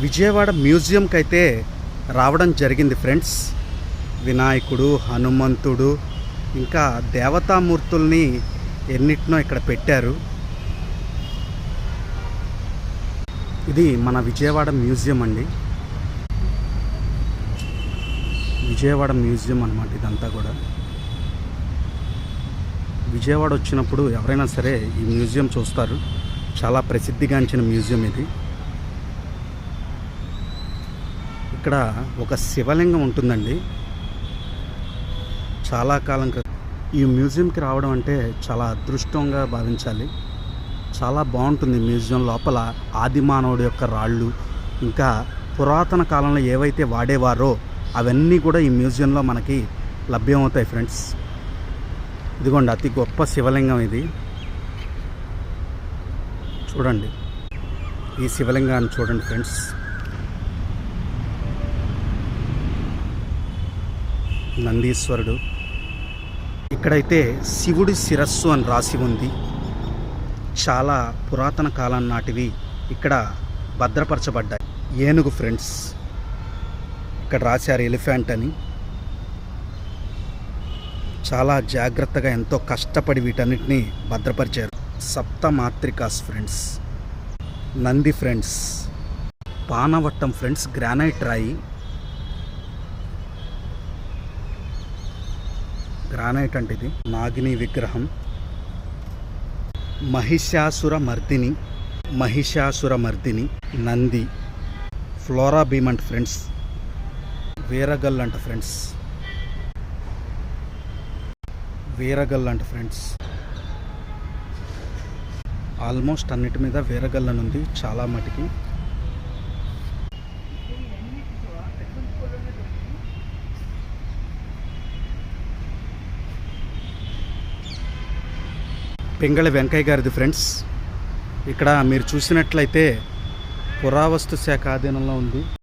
విజయవాడ మ్యూజియంకి అయితే రావడం జరిగింది ఫ్రెండ్స్. వినాయకుడు, హనుమంతుడు, ఇంకా దేవతామూర్తుల్ని ఎన్నిటినో ఇక్కడ పెట్టారు. ఇది మన విజయవాడ మ్యూజియం అండి. విజయవాడ మ్యూజియం అన్నమాట ఇదంతా కూడా. విజయవాడ వచ్చినప్పుడు ఎవరైనా సరే ఈ మ్యూజియం చూస్తారు. చాలా ప్రసిద్ధిగాంచిన మ్యూజియం ఇది. ఇక్కడ ఒక శివలింగం ఉంటుందండి. చాలా కాలం క్రితం ఈ మ్యూజియంకి రావడం అంటే చాలా అదృష్టంగా భావించాలి. చాలా బాగుంటుంది మ్యూజియం లోపల. ఆదిమానవుడి యొక్క రాళ్ళు, ఇంకా పురాతన కాలంలో ఏవైతే వాడేవారో అవన్నీ కూడా ఈ మ్యూజియంలో మనకి లభ్యమవుతాయి ఫ్రెండ్స్. ఇదిగోండి అతి గొప్ప శివలింగం ఇది. చూడండి ఈ శివలింగాన్ని చూడండి ఫ్రెండ్స్. నందీశ్వరుడు. ఇక్కడైతే శివుడి శిరస్సు అని రాసి ఉంది. చాలా పురాతన కాలం నాటివి ఇక్కడ భద్రపరచబడ్డాయి. ఏనుగు ఫ్రెండ్స్, ఇక్కడ రాశారు ఎలిఫెంట్ అని. చాలా జాగ్రత్తగా ఎంతో కష్టపడి వీటన్నిటిని భద్రపరిచారు. సప్త మాత్రికాస్ ఫ్రెండ్స్. నంది ఫ్రెండ్స్. పానవట్టం ఫ్రెండ్స్, గ్రానైట్ రాయి. గ్రానైట్ అంటే ఇది. నాగిని విగ్రహం. మహిషాసుర మర్దిని నంది. ఫ్లోరా భీమ్ అంట ఫ్రెండ్స్. వీరగల్ అంట ఫ్రెండ్స్. ఆల్మోస్ట్ అన్నిటి మీద వీరగల్ అని ఉంది చాలా మటుకి. పింగళి వెంకయ్య గారిది ఫ్రెండ్స్. ఇక్కడ మీరు చూసినట్లయితే పురావస్తు శాఖ ఆధీనంలో ఉంది.